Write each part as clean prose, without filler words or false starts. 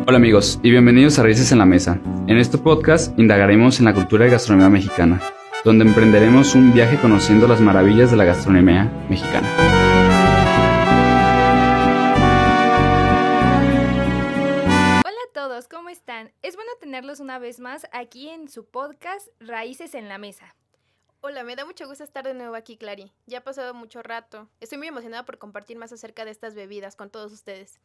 Hola amigos y bienvenidos a Raíces en la Mesa. En este podcast indagaremos en la cultura y gastronomía mexicana, donde emprenderemos un viaje conociendo las maravillas de la gastronomía mexicana. Hola a todos, ¿cómo están? Es bueno tenerlos una vez más aquí en su podcast Raíces en la Mesa. Hola, me da mucho gusto estar de nuevo aquí, Clary. Ya ha pasado mucho rato. Estoy muy emocionada por compartir más acerca de estas bebidas con todos ustedes.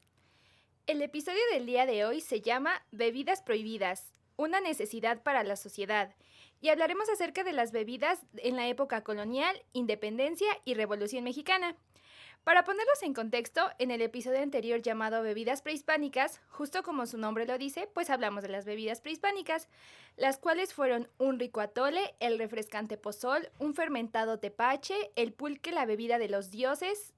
El episodio del día de hoy se llama Bebidas Prohibidas, una necesidad para la sociedad, y hablaremos acerca de las bebidas en la época colonial, independencia y Revolución Mexicana. Para ponerlos en contexto, en el episodio anterior llamado Bebidas Prehispánicas, justo como su nombre lo dice, pues hablamos de las bebidas prehispánicas, las cuales fueron un rico atole, el refrescante pozol, un fermentado tepache, el pulque, la bebida de los dioses,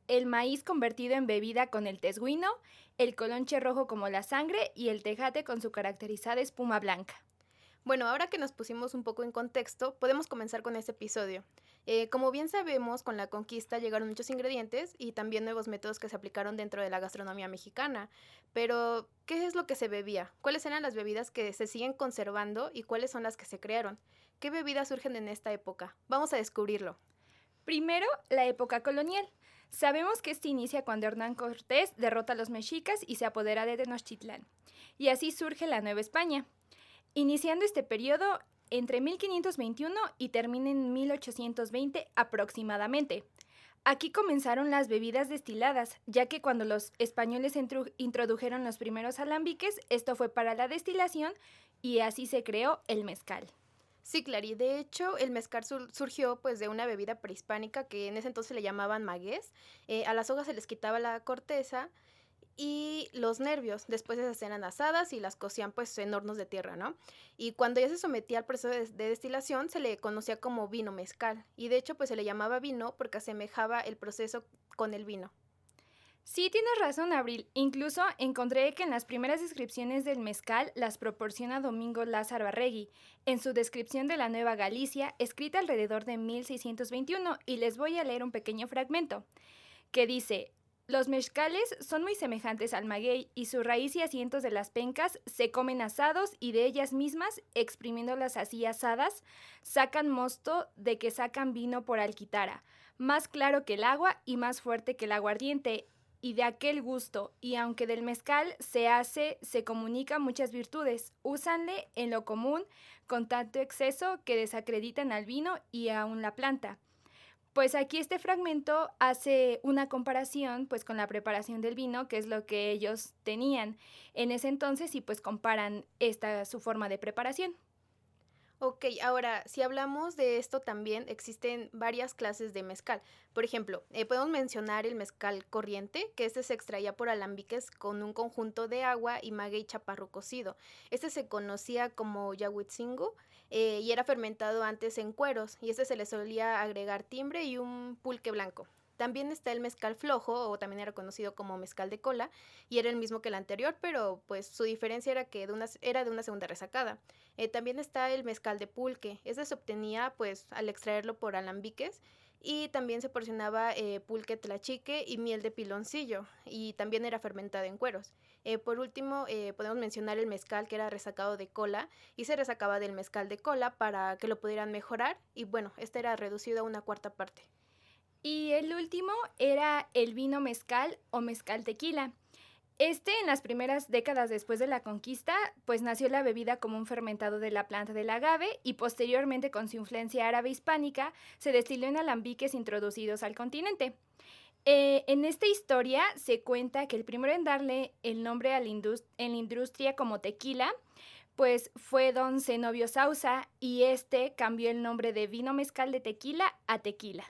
el maíz convertido en bebida con el tesguino, el colonche rojo como la sangre y el tejate con su caracterizada espuma blanca. Bueno, ahora que nos pusimos un poco en contexto, podemos comenzar con este episodio. Como bien sabemos, con la conquista llegaron muchos ingredientes y también nuevos métodos que se aplicaron dentro de la gastronomía mexicana. Pero, ¿qué es lo que se bebía? ¿Cuáles eran las bebidas que se siguen conservando y cuáles son las que se crearon? ¿Qué bebidas surgen en esta época? Vamos a descubrirlo. Primero, la época colonial. Sabemos que este inicia cuando Hernán Cortés derrota a los mexicas y se apodera de Tenochtitlán. Y así surge la Nueva España, iniciando este periodo entre 1521 y termina en 1820 aproximadamente. Aquí comenzaron las bebidas destiladas, ya que cuando los españoles introdujeron los primeros alambiques, esto fue para la destilación y así se creó el mezcal. Sí, Clary, de hecho el mezcal surgió pues de una bebida prehispánica que en ese entonces le llamaban maguez. A las hojas se les quitaba la corteza y los nervios. Después esas eran asadas y las cocían pues en hornos de tierra, ¿no? Y cuando ya se sometía al proceso de destilación se le conocía como vino mezcal. Y de hecho pues se le llamaba vino porque asemejaba el proceso con el vino. Sí, tienes razón, Abril. Incluso encontré que en las primeras descripciones del mezcal las proporciona Domingo Lázaro Arregui, en su descripción de la Nueva Galicia, escrita alrededor de 1621, y les voy a leer un pequeño fragmento, que dice: los mezcales son muy semejantes al maguey y su raíz y asientos de las pencas se comen asados y de ellas mismas, exprimiéndolas así asadas, sacan mosto de que sacan vino por alquitara, más claro que el agua y más fuerte que el aguardiente, y de aquel gusto, y aunque del mezcal se comunica muchas virtudes, úsanle en lo común con tanto exceso que desacreditan al vino y aun la planta. Pues aquí este fragmento hace una comparación pues con la preparación del vino, que es lo que ellos tenían en ese entonces, y pues comparan su forma de preparación. Ok, ahora, si hablamos de esto también existen varias clases de mezcal. Por ejemplo, podemos mencionar el mezcal corriente, que este se extraía por alambiques con un conjunto de agua y maguey chaparro cocido. Este se conocía como yahuitzingo y era fermentado antes en cueros, y este se le solía agregar timbre y un pulque blanco. También está el mezcal flojo, o también era conocido como mezcal de cola, y era el mismo que el anterior, pero pues su diferencia era que era de una segunda resacada. También está el mezcal de pulque. Este se obtenía pues al extraerlo por alambiques y también se porcionaba pulque tlachique y miel de piloncillo y también era fermentado en cueros. Por último, podemos mencionar el mezcal que era resacado de cola y se resacaba del mezcal de cola para que lo pudieran mejorar y bueno, este era reducido a una cuarta parte. Y el último era el vino mezcal o mezcal tequila. En las primeras décadas después de la conquista, pues nació la bebida como un fermentado de la planta del agave y posteriormente con su influencia árabe hispánica se destiló en alambiques introducidos al continente. En esta historia se cuenta que el primero en darle el nombre en la industria como tequila, pues fue don Zenobio Sauza, y cambió el nombre de vino mezcal de tequila a tequila.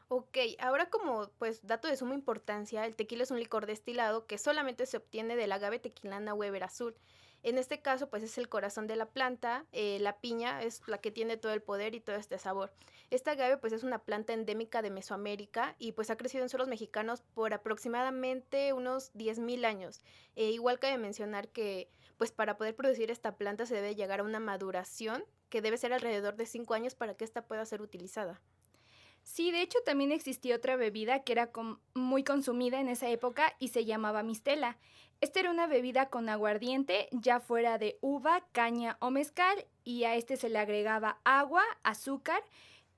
Ok, ahora como pues dato de suma importancia, el tequila es un licor destilado que solamente se obtiene del agave tequilana Weber azul. En este caso pues es el corazón de la planta, la piña es la que tiene todo el poder y todo este sabor. Esta agave pues es una planta endémica de Mesoamérica y pues ha crecido en suelos mexicanos por aproximadamente unos 10.000 años. Igual cabe mencionar que pues para poder producir esta planta se debe llegar a una maduración que debe ser alrededor de 5 años para que esta pueda ser utilizada. Sí, de hecho también existía otra bebida que era muy consumida en esa época y se llamaba mistela. Esta era una bebida con aguardiente, ya fuera de uva, caña o mezcal, y a este se le agregaba agua, azúcar,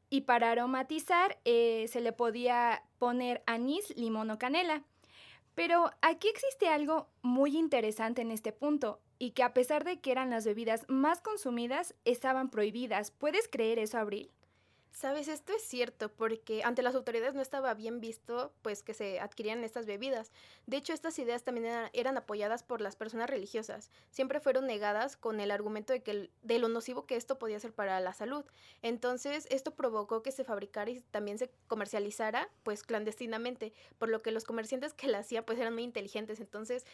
y para aromatizar se le podía poner anís, limón o canela. Pero aquí existe algo muy interesante en este punto, y que a pesar de que eran las bebidas más consumidas, estaban prohibidas. ¿Puedes creer eso, Abril? Sabes, esto es cierto, porque ante las autoridades no estaba bien visto pues que se adquirieran estas bebidas. De hecho, estas ideas también eran apoyadas por las personas religiosas. Siempre fueron negadas con el argumento de lo nocivo que esto podía ser para la salud. Entonces, esto provocó que se fabricara y también se comercializara pues clandestinamente, por lo que los comerciantes que la hacían pues eran muy inteligentes. Entonces,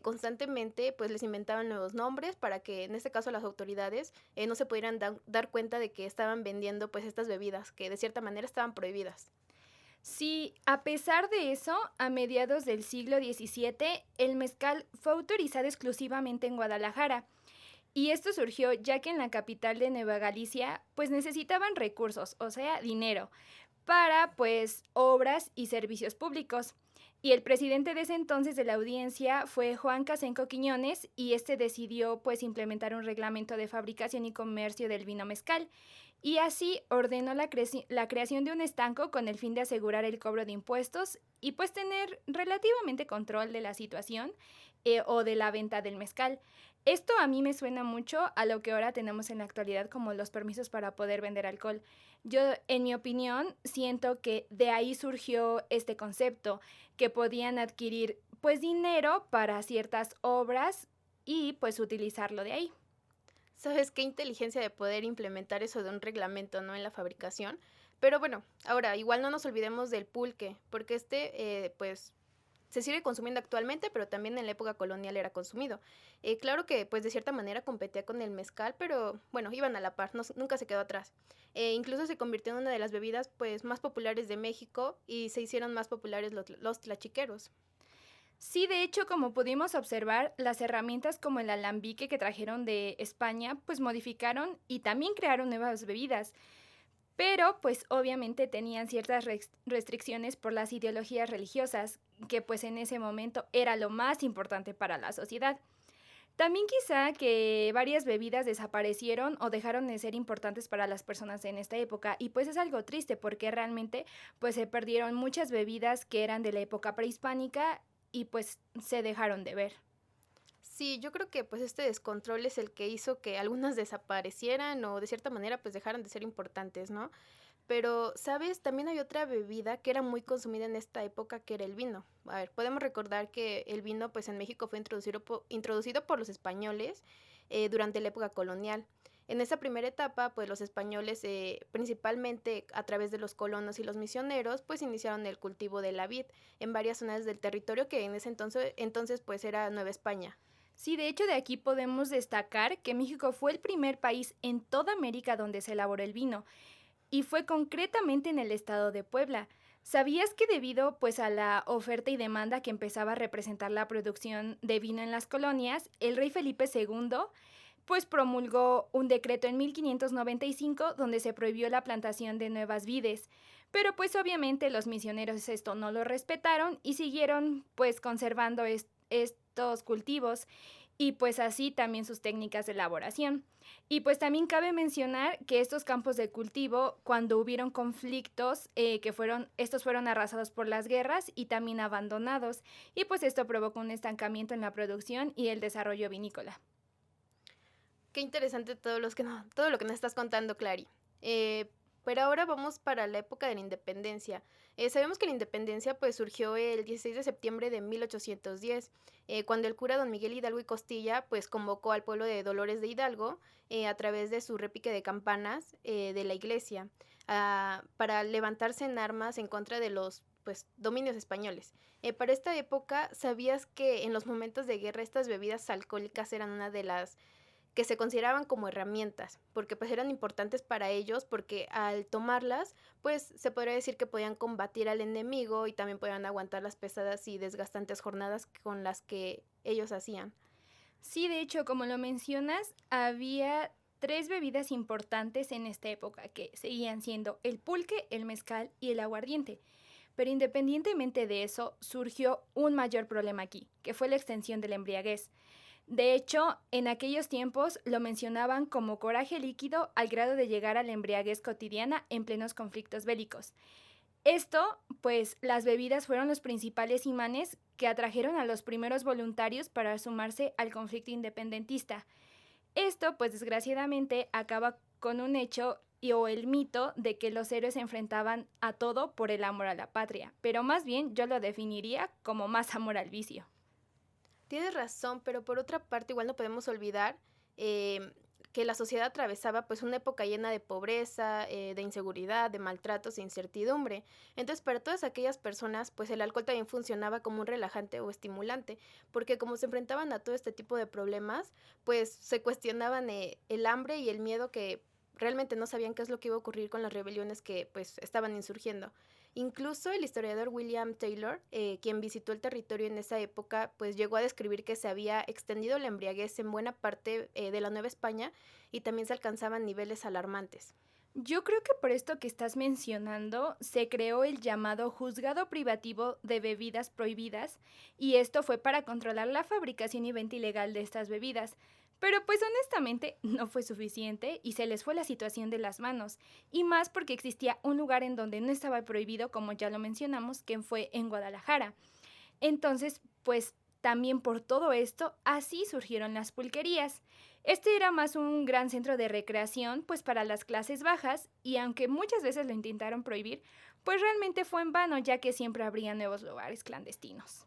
constantemente pues les inventaban nuevos nombres para que en este caso las autoridades no se pudieran dar cuenta de que estaban vendiendo pues estas bebidas que de cierta manera estaban prohibidas. Sí, a pesar de eso, a mediados del siglo XVII, el mezcal fue autorizado exclusivamente en Guadalajara. Y esto surgió ya que en la capital de Nueva Galicia, pues necesitaban recursos, o sea, dinero, para pues obras y servicios públicos. Y el presidente de ese entonces de la audiencia fue Juan Casenco Quiñones y este decidió pues implementar un reglamento de fabricación y comercio del vino mezcal. Y así ordenó la creación de un estanco con el fin de asegurar el cobro de impuestos y pues tener relativamente control de la situación o de la venta del mezcal. Esto a mí me suena mucho a lo que ahora tenemos en la actualidad como los permisos para poder vender alcohol. Yo, en mi opinión, siento que de ahí surgió este concepto, que podían adquirir pues dinero para ciertas obras y pues utilizarlo de ahí. ¿Sabes qué inteligencia de poder implementar eso de un reglamento, no en la fabricación? Pero bueno, ahora igual no nos olvidemos del pulque, porque pues se sigue consumiendo actualmente, pero también en la época colonial era consumido. Claro que pues de cierta manera competía con el mezcal, pero bueno, iban a la par, nunca se quedó atrás. Incluso se convirtió en una de las bebidas pues más populares de México y se hicieron más populares los tlachiqueros. Sí, de hecho, como pudimos observar, las herramientas como el alambique que trajeron de España, pues modificaron y también crearon nuevas bebidas, pero pues obviamente tenían ciertas restricciones por las ideologías religiosas, que pues en ese momento era lo más importante para la sociedad. También quizá que varias bebidas desaparecieron o dejaron de ser importantes para las personas en esta época y pues es algo triste porque realmente pues se perdieron muchas bebidas que eran de la época prehispánica y pues se dejaron de ver. Sí, yo creo que pues este descontrol es el que hizo que algunas desaparecieran o de cierta manera pues dejaran de ser importantes, ¿no? Pero, ¿sabes? También hay otra bebida que era muy consumida en esta época, que era el vino. A ver, podemos recordar que el vino, pues en México fue introducido por los españoles durante la época colonial. En esa primera etapa, pues los españoles, principalmente a través de los colonos y los misioneros, pues iniciaron el cultivo de la vid en varias zonas del territorio que en ese entonces pues era Nueva España. Sí, de hecho de aquí podemos destacar que México fue el primer país en toda América donde se elaboró el vino y fue concretamente en el estado de Puebla. ¿Sabías que debido pues a la oferta y demanda que empezaba a representar la producción de vino en las colonias, el rey Felipe II pues promulgó un decreto en 1595 donde se prohibió la plantación de nuevas vides? Pero pues obviamente los misioneros esto no lo respetaron y siguieron pues conservando estos cultivos y pues así también sus técnicas de elaboración. Y pues también cabe mencionar que estos campos de cultivo, cuando hubieron conflictos, estos fueron arrasados por las guerras y también abandonados. Y pues esto provocó un estancamiento en la producción y el desarrollo vinícola. Qué interesante todo lo que nos estás contando, Clary. Pero ahora vamos para la época de la independencia. Sabemos que la independencia pues surgió el 16 de septiembre de 1810, cuando el cura don Miguel Hidalgo y Costilla pues convocó al pueblo de Dolores de Hidalgo a través de su repique de campanas de la iglesia para levantarse en armas en contra de los pues dominios españoles. Para esta época, ¿sabías que en los momentos de guerra estas bebidas alcohólicas eran una de las que se consideraban como herramientas, porque pues eran importantes para ellos, porque al tomarlas, pues se podría decir que podían combatir al enemigo y también podían aguantar las pesadas y desgastantes jornadas con las que ellos hacían? Sí, de hecho, como lo mencionas, había tres bebidas importantes en esta época, que seguían siendo el pulque, el mezcal y el aguardiente. Pero independientemente de eso, surgió un mayor problema aquí, que fue la extensión de la embriaguez. De hecho, en aquellos tiempos lo mencionaban como coraje líquido al grado de llegar a la embriaguez cotidiana en plenos conflictos bélicos. Esto, pues, las bebidas fueron los principales imanes que atrajeron a los primeros voluntarios para sumarse al conflicto independentista. Esto, pues, desgraciadamente, acaba con un hecho o el mito de que los héroes se enfrentaban a todo por el amor a la patria, pero más bien yo lo definiría como más amor al vicio. Tienes razón, pero por otra parte igual no podemos olvidar que la sociedad atravesaba pues una época llena de pobreza, de inseguridad, de maltratos e incertidumbre. Entonces para todas aquellas personas pues el alcohol también funcionaba como un relajante o estimulante, porque como se enfrentaban a todo este tipo de problemas, pues se cuestionaban el hambre y el miedo que realmente no sabían qué es lo que iba a ocurrir con las rebeliones que pues estaban insurgiendo. Incluso el historiador William Taylor, quien visitó el territorio en esa época, pues llegó a describir que se había extendido la embriaguez en buena parte de la Nueva España y también se alcanzaban niveles alarmantes. Yo creo que por esto que estás mencionando se creó el llamado Juzgado Privativo de Bebidas Prohibidas y esto fue para controlar la fabricación y venta ilegal de estas bebidas. Pero pues honestamente no fue suficiente y se les fue la situación de las manos, y más porque existía un lugar en donde no estaba prohibido, como ya lo mencionamos, que fue en Guadalajara. Entonces, pues también por todo esto, así surgieron las pulquerías. Este era más un gran centro de recreación, pues para las clases bajas, y aunque muchas veces lo intentaron prohibir, pues realmente fue en vano, ya que siempre habría nuevos lugares clandestinos.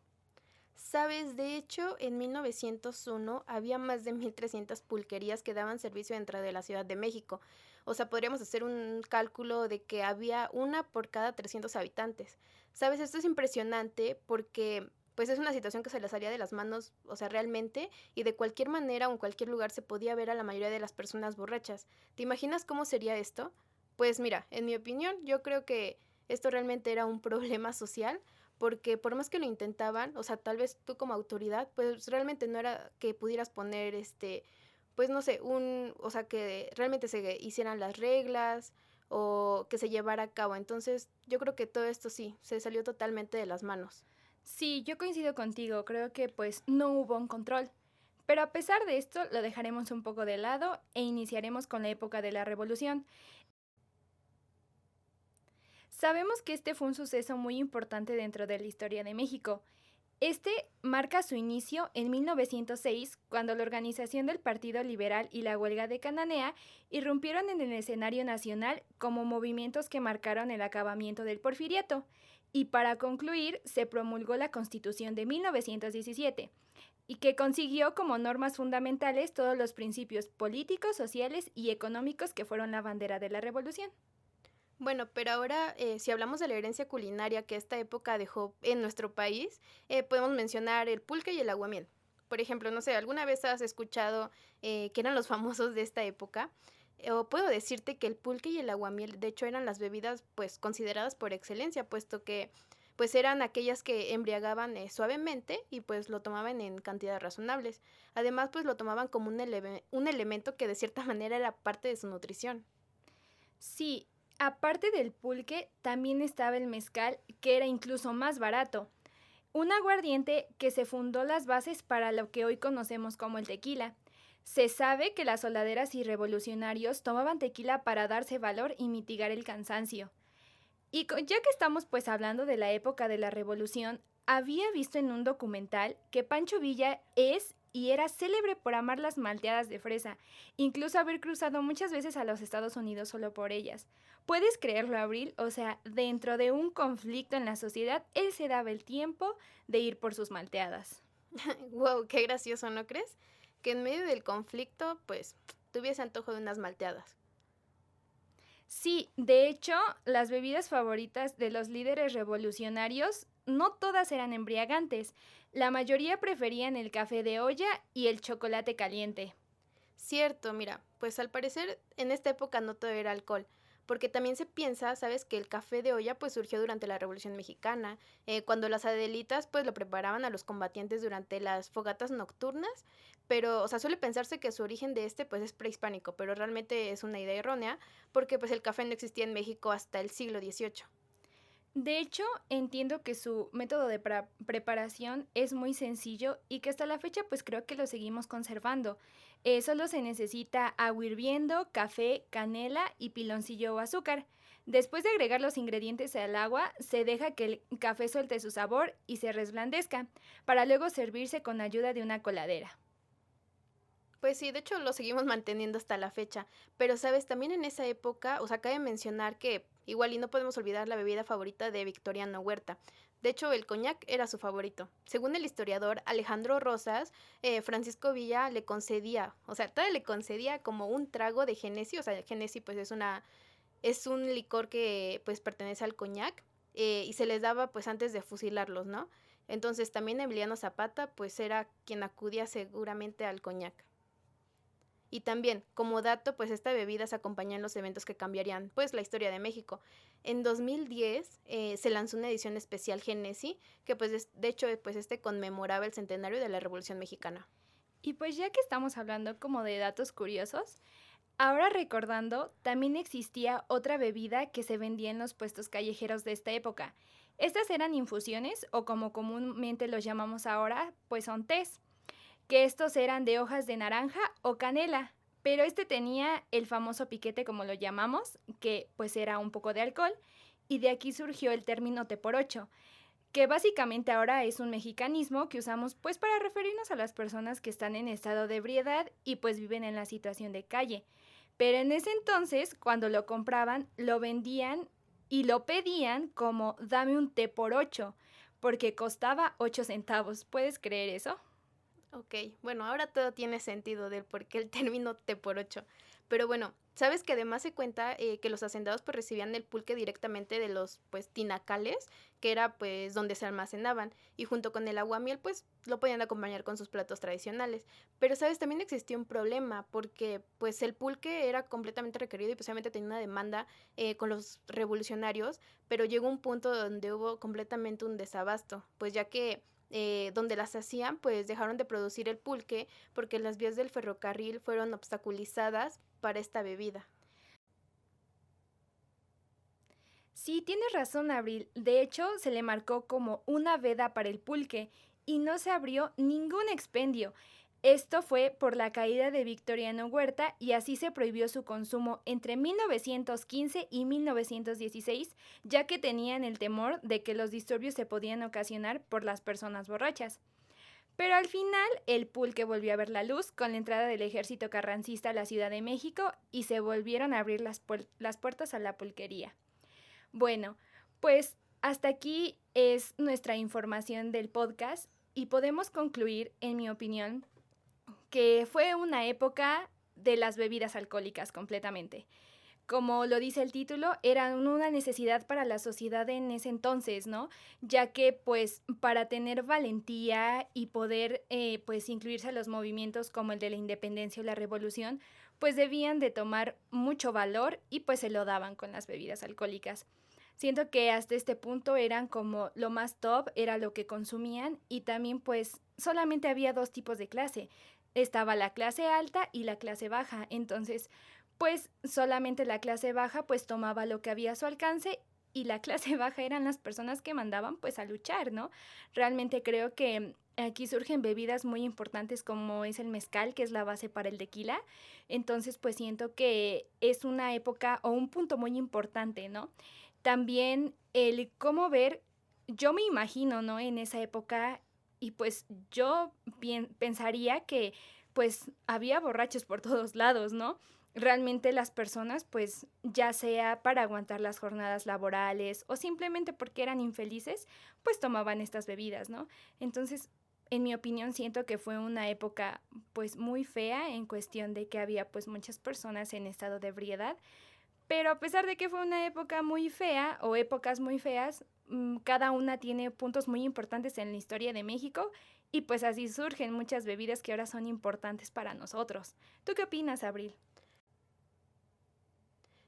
Sabes, de hecho, en 1901 había más de 1,300 pulquerías que daban servicio dentro de la Ciudad de México. O sea, podríamos hacer un cálculo de que había una por cada 300 habitantes. Sabes, esto es impresionante porque pues es una situación que se le salía de las manos, o sea, realmente, y de cualquier manera o en cualquier lugar se podía ver a la mayoría de las personas borrachas. ¿Te imaginas cómo sería esto? Pues mira, en mi opinión, yo creo que esto realmente era un problema social porque por más que lo intentaban, o sea, tal vez tú como autoridad, pues realmente no era que pudieras poner pues no sé, o sea, que realmente se hicieran las reglas o que se llevara a cabo. Entonces, yo creo que todo esto sí, se salió totalmente de las manos. Sí, yo coincido contigo, creo que pues no hubo un control. Pero a pesar de esto, lo dejaremos un poco de lado e iniciaremos con la época de la Revolución. Sabemos que este fue un suceso muy importante dentro de la historia de México. Este marca su inicio en 1906, cuando la organización del Partido Liberal y la huelga de Cananea irrumpieron en el escenario nacional como movimientos que marcaron el acabamiento del porfiriato. Y para concluir, se promulgó la Constitución de 1917, y que consiguió como normas fundamentales todos los principios políticos, sociales y económicos que fueron la bandera de la revolución. Bueno, pero ahora si hablamos de la herencia culinaria que esta época dejó en nuestro país, podemos mencionar el pulque y el aguamiel. Por ejemplo, no sé, ¿alguna vez has escuchado que eran los famosos de esta época? O puedo decirte que el pulque y el aguamiel, de hecho, eran las bebidas pues consideradas por excelencia, puesto que pues eran aquellas que embriagaban suavemente y pues lo tomaban en cantidades razonables. Además, pues lo tomaban como un elemento que de cierta manera era parte de su nutrición. Sí, aparte del pulque, también estaba el mezcal, que era incluso más barato. Un aguardiente que se fundó las bases para lo que hoy conocemos como el tequila. Se sabe que las soldaderas y revolucionarios tomaban tequila para darse valor y mitigar el cansancio. Y ya que estamos pues hablando de la época de la revolución, había visto en un documental que Pancho Villa es y era célebre por amar las malteadas de fresa, incluso haber cruzado muchas veces a los Estados Unidos solo por ellas. ¿Puedes creerlo, Abril? O sea, dentro de un conflicto en la sociedad, él se daba el tiempo de ir por sus malteadas. Wow, qué gracioso, ¿no crees? Que en medio del conflicto, pues, tuviese antojo de unas malteadas. Sí, de hecho, las bebidas favoritas de los líderes revolucionarios no todas eran embriagantes. La mayoría preferían el café de olla y el chocolate caliente. Cierto, mira, pues al parecer en esta época no todo era alcohol, porque también se piensa, ¿sabes? Que el café de olla pues surgió durante la Revolución Mexicana, cuando las adelitas pues lo preparaban a los combatientes durante las fogatas nocturnas, pero, o sea, suele pensarse que su origen de este pues es prehispánico, pero realmente es una idea errónea, porque pues el café no existía en México hasta el siglo XVIII. De hecho, entiendo que su método de preparación es muy sencillo y que hasta la fecha pues creo que lo seguimos conservando. Solo se necesita agua hirviendo, café, canela y piloncillo o azúcar. Después de agregar los ingredientes al agua, se deja que el café suelte su sabor y se resblandezca, para luego servirse con ayuda de una coladera. Pues sí, de hecho lo seguimos manteniendo hasta la fecha, pero sabes, también en esa época, o sea, cabe mencionar que igual y no podemos olvidar la bebida favorita de Victoriano Huerta. De hecho, el coñac era su favorito. Según el historiador Alejandro Rosas, Francisco Villa le concedía, o sea, todavía le concedía como un trago de Genesi, o sea, Genesi pues es un licor que pues pertenece al coñac, y se les daba pues antes de fusilarlos, ¿no? Entonces también Emiliano Zapata pues era quien acudía seguramente al coñac. Y también, como dato, pues esta bebida se acompaña en los eventos que cambiarían pues la historia de México. En 2010 se lanzó una edición especial Genesi, que pues de hecho pues conmemoraba el centenario de la Revolución Mexicana. Y pues ya que estamos hablando como de datos curiosos, ahora recordando, también existía otra bebida que se vendía en los puestos callejeros de esta época. Estas eran infusiones, o como comúnmente los llamamos ahora, pues son tés, que estos eran de hojas de naranja o canela, pero este tenía el famoso piquete, como lo llamamos, que pues era un poco de alcohol, y de aquí surgió el término té por ocho, que básicamente ahora es un mexicanismo que usamos pues para referirnos a las personas que están en estado de ebriedad y pues viven en la situación de calle. Pero en ese entonces, cuando lo compraban, lo vendían y lo pedían como dame un té por ocho, porque costaba 8 centavos. ¿Puedes creer eso? Ok, bueno, ahora todo tiene sentido del por qué el término té por ocho. Pero bueno, sabes que además se cuenta que los hacendados pues recibían el pulque directamente de los pues tinacales, que era pues donde se almacenaban, y junto con el aguamiel pues lo podían acompañar con sus platos tradicionales. Pero sabes, también existía un problema porque pues el pulque era completamente requerido y pues obviamente tenía una demanda con los revolucionarios, pero llegó un punto donde hubo completamente un desabasto, pues ya que donde las hacían, pues dejaron de producir el pulque porque las vías del ferrocarril fueron obstaculizadas para esta bebida. Sí, tienes razón, Abril. De hecho, se le marcó como una veda para el pulque y no se abrió ningún expendio. Esto fue por la caída de Victoriano Huerta y así se prohibió su consumo entre 1915 y 1916, ya que tenían el temor de que los disturbios se podían ocasionar por las personas borrachas. Pero al final el pulque volvió a ver la luz con la entrada del ejército carrancista a la Ciudad de México y se volvieron a abrir las puertas a la pulquería. Bueno, pues hasta aquí es nuestra información del podcast y podemos concluir, en mi opinión, que fue una época de las bebidas alcohólicas completamente. Como lo dice el título, era una necesidad para la sociedad en ese entonces, ¿no? Ya que pues para tener valentía y poder pues incluirse a los movimientos como el de la independencia o la revolución, pues debían de tomar mucho valor y pues se lo daban con las bebidas alcohólicas. Siento que hasta este punto eran como lo más top, era lo que consumían y también pues solamente había dos tipos de clase. Estaba la clase alta y la clase baja, entonces pues solamente la clase baja pues tomaba lo que había a su alcance y la clase baja eran las personas que mandaban pues a luchar, ¿no? Realmente creo que aquí surgen bebidas muy importantes como es el mezcal, que es la base para el tequila, entonces pues siento que es una época o un punto muy importante, ¿no? También el cómo ver, yo me imagino, ¿no? En esa época y pues yo pensaría que pues había borrachos por todos lados, ¿no? Realmente las personas, pues ya sea para aguantar las jornadas laborales o simplemente porque eran infelices, pues tomaban estas bebidas, ¿no? Entonces, en mi opinión, siento que fue una época pues muy fea en cuestión de que había pues muchas personas en estado de ebriedad, pero a pesar de que fue una época muy fea o épocas muy feas, cada una tiene puntos muy importantes en la historia de México y pues así surgen muchas bebidas que ahora son importantes para nosotros. ¿Tú qué opinas, Abril?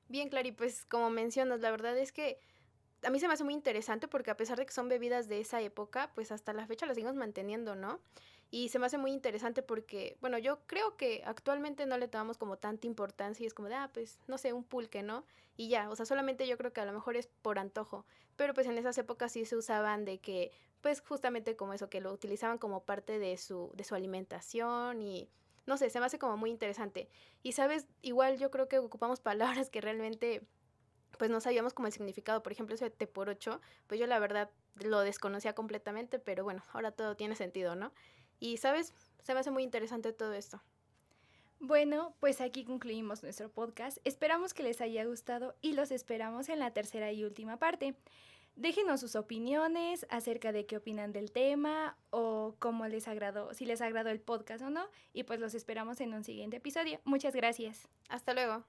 Bien, Clary, pues como mencionas, la verdad es que a mí se me hace muy interesante porque a pesar de que son bebidas de esa época, pues hasta la fecha las seguimos manteniendo, ¿no? Y se me hace muy interesante porque, bueno, yo creo que actualmente no le tomamos como tanta importancia y es como de, pues, no sé, un pulque, ¿no? Y ya, o sea, solamente yo creo que a lo mejor es por antojo, pero pues en esas épocas sí se usaban de que, pues justamente como eso, que lo utilizaban como parte de su alimentación y, no sé, se me hace como muy interesante. Y sabes, igual yo creo que ocupamos palabras que realmente pues no sabíamos como el significado, por ejemplo, eso de te por ocho, pues yo la verdad lo desconocía completamente, pero bueno, ahora todo tiene sentido, ¿no? Y, ¿sabes? Se me hace muy interesante todo esto. Bueno, pues aquí concluimos nuestro podcast. Esperamos que les haya gustado y los esperamos en la tercera y última parte. Déjenos sus opiniones acerca de qué opinan del tema o cómo les agradó, si les agradó el podcast o no, y pues los esperamos en un siguiente episodio. Muchas gracias. Hasta luego.